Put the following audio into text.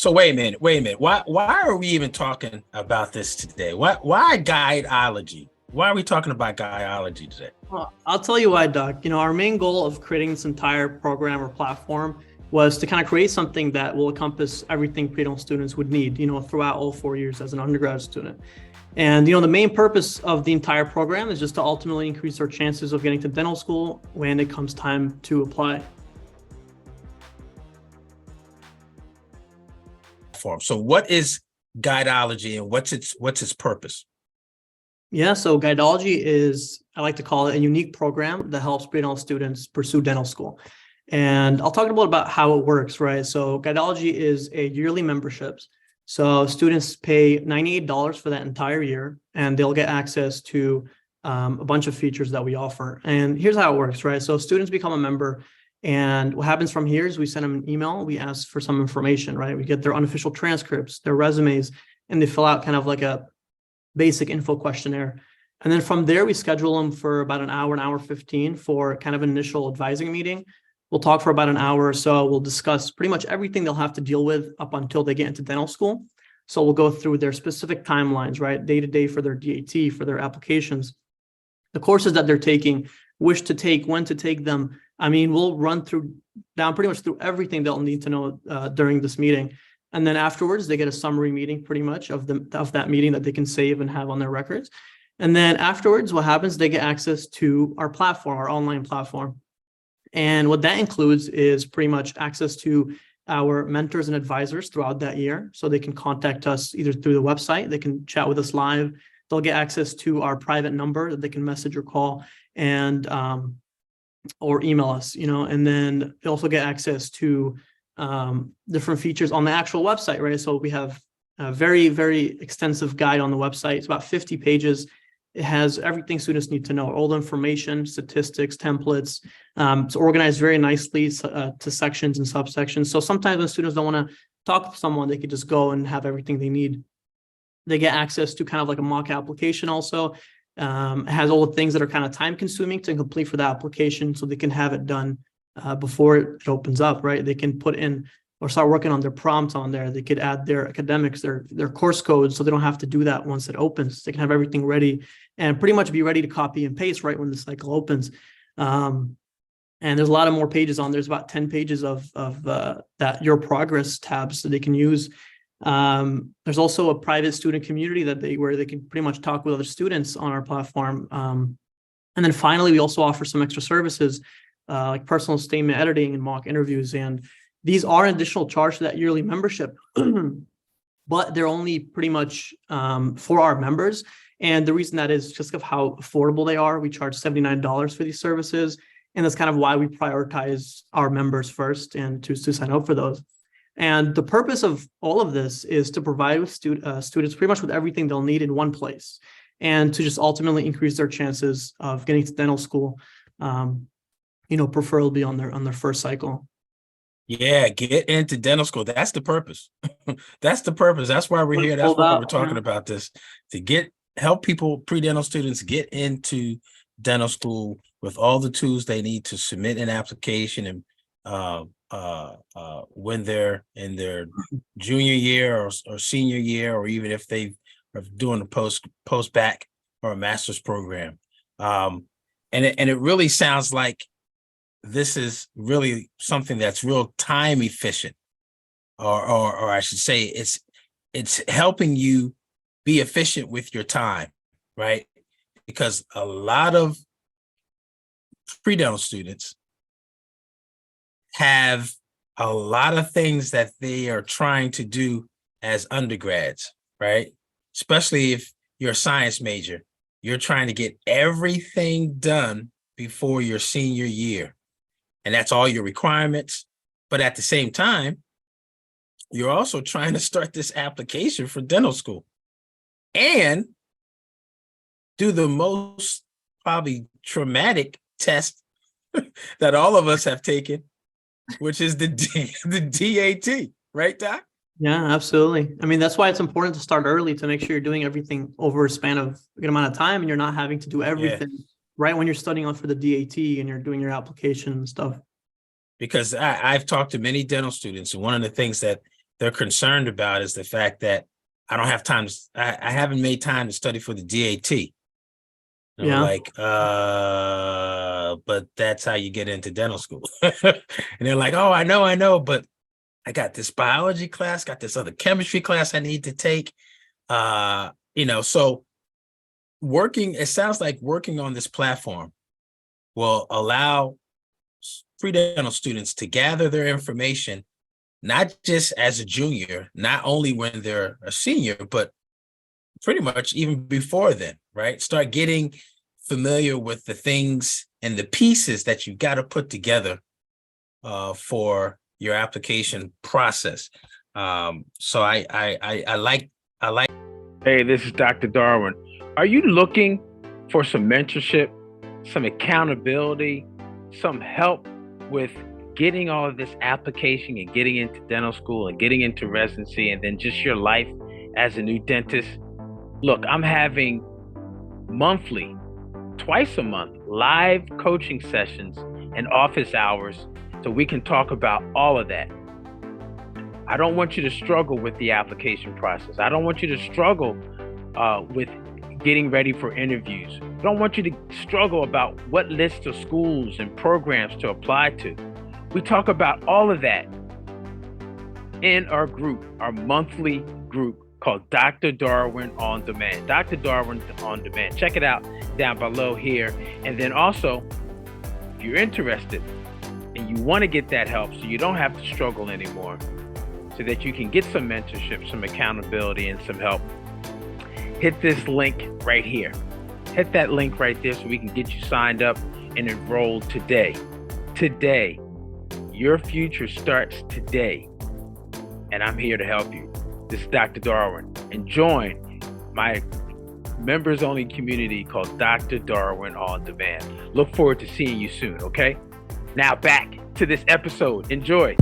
So wait a minute. Why are we even talking about this today? Why guideology? Why are we talking about guideology today? Well, I'll tell you why, Doc. Our main goal of creating this entire program or platform was to kind of create something that will encompass everything pre-dental students would need, throughout all 4 years as an undergrad student. And, the main purpose of the entire program is just to ultimately increase our chances of getting to dental school when it comes time to apply. So what is guideology and what's its purpose? Yeah, so Guideology is, I like to call it, a unique program that helps pre-dental students pursue dental school. And I'll talk a little about how it works, right? So Guideology is a yearly membership. So students pay $98 for that entire year, and they'll get access to a bunch of features that we offer. And here's how it works, right? So students become a member, and what happens from here is we send them an email, we ask for some information, right? We get their unofficial transcripts, their resumes, and they fill out kind of like a basic info questionnaire. And then from there, we schedule them for about an hour 15 for kind of an initial advising meeting. We'll talk for about an hour or so. We'll discuss pretty much everything they'll have to deal with up until they get into dental school. So we'll go through their specific timelines, right? Day to day for their DAT, for their applications, the courses that they're taking, wish to take, when to take them. I mean, we'll run down pretty much through everything they'll need to know during this meeting. And then afterwards, they get a summary meeting pretty much of that meeting that they can save and have on their records. And then afterwards, what happens, they get access to our platform, our online platform. And what that includes is pretty much access to our mentors and advisors throughout that year. So they can contact us either through the website, they can chat with us live, they'll get access to our private number that they can message or call, and or email us, and then they also get access to different features on the actual website, right? So we have a very, very extensive guide on the website. It's about 50 pages. It has everything students need to know, all the information, statistics, templates. It's organized very nicely to sections and subsections. So sometimes when students don't want to talk to someone, they could just go and have everything they need. They get access to kind of like a mock application also. It has all the things that are kind of time consuming to complete for the application, so they can have it done before it opens up, right? They can put in or start working on their prompts on there. They could add their academics, their course codes, so they don't have to do that once it opens. They can have everything ready and pretty much be ready to copy and paste right when the cycle opens. And there's a lot of more pages on. There's about 10 pages of that your progress tabs that they can use. There's also a private student community where they can pretty much talk with other students on our platform. And then finally, we also offer some extra services like personal statement editing and mock interviews. And these are an additional charge to that yearly membership, but they're only pretty much for our members. And the reason that is just of how affordable they are. We charge $79 for these services. And that's kind of why we prioritize our members first and to sign up for those. And the purpose of all of this is to provide with students pretty much with everything they'll need in one place, and to just ultimately increase their chances of getting to dental school, preferably on their first cycle. Yeah, get into dental school. That's the purpose. That's the purpose. That's why we're here. That's why we're talking about this, to help people, pre-dental students, get into dental school with all the tools they need to submit an application and when they're in their junior year or senior year, or even if they are doing a post-bac or a master's program. And it really sounds like this is really something that's real time efficient, or I should say it's helping you be efficient with your time, right? Because a lot of pre-dental students have a lot of things that they are trying to do as undergrads, right? Especially if you're a science major, you're trying to get everything done before your senior year. And that's all your requirements. But at the same time, you're also trying to start this application for dental school and do the most probably traumatic test that all of us have taken, which is the DAT, right, Doc? Yeah, absolutely. I mean, that's why it's important to start early, to make sure you're doing everything over a span of a good amount of time, and you're not having to do everything right when you're studying on for the DAT and you're doing your application and stuff. Because I've talked to many dental students, and one of the things that they're concerned about is the fact that I don't have time. I haven't made time to study for the DAT. Yeah. Like, but that's how you get into dental school. And they're like, oh, I know, but I got this biology class, got this other chemistry class I need to take. So it sounds like working on this platform will allow pre-dental students to gather their information, not just as a junior, not only when they're a senior, but pretty much even before then, right? Start getting familiar with the things and the pieces that you got to put together for your application process. So I like. Hey, this is Dr. Darwin. Are you looking for some mentorship, some accountability, some help with getting all of this application and getting into dental school and getting into residency and then just your life as a new dentist? Look, I'm having monthly, twice a month, live coaching sessions and office hours so we can talk about all of that. I don't want you to struggle with the application process. I don't want you to struggle with getting ready for interviews. I don't want you to struggle about what list of schools and programs to apply to. We talk about all of that in our group, our monthly group called Dr. Darwin On Demand. Dr. Darwin On Demand. Check it out down below here. And then also, if you're interested and you want to get that help so you don't have to struggle anymore, so that you can get some mentorship, some accountability, and some help, hit this link right here. Hit that link right there so we can get you signed up and enrolled today. Today. Your future starts today. And I'm here to help you. This is Dr. Darwin. And join my members-only community called Dr. Darwin On Demand. Look forward to seeing you soon, okay? Now back to this episode. Enjoy.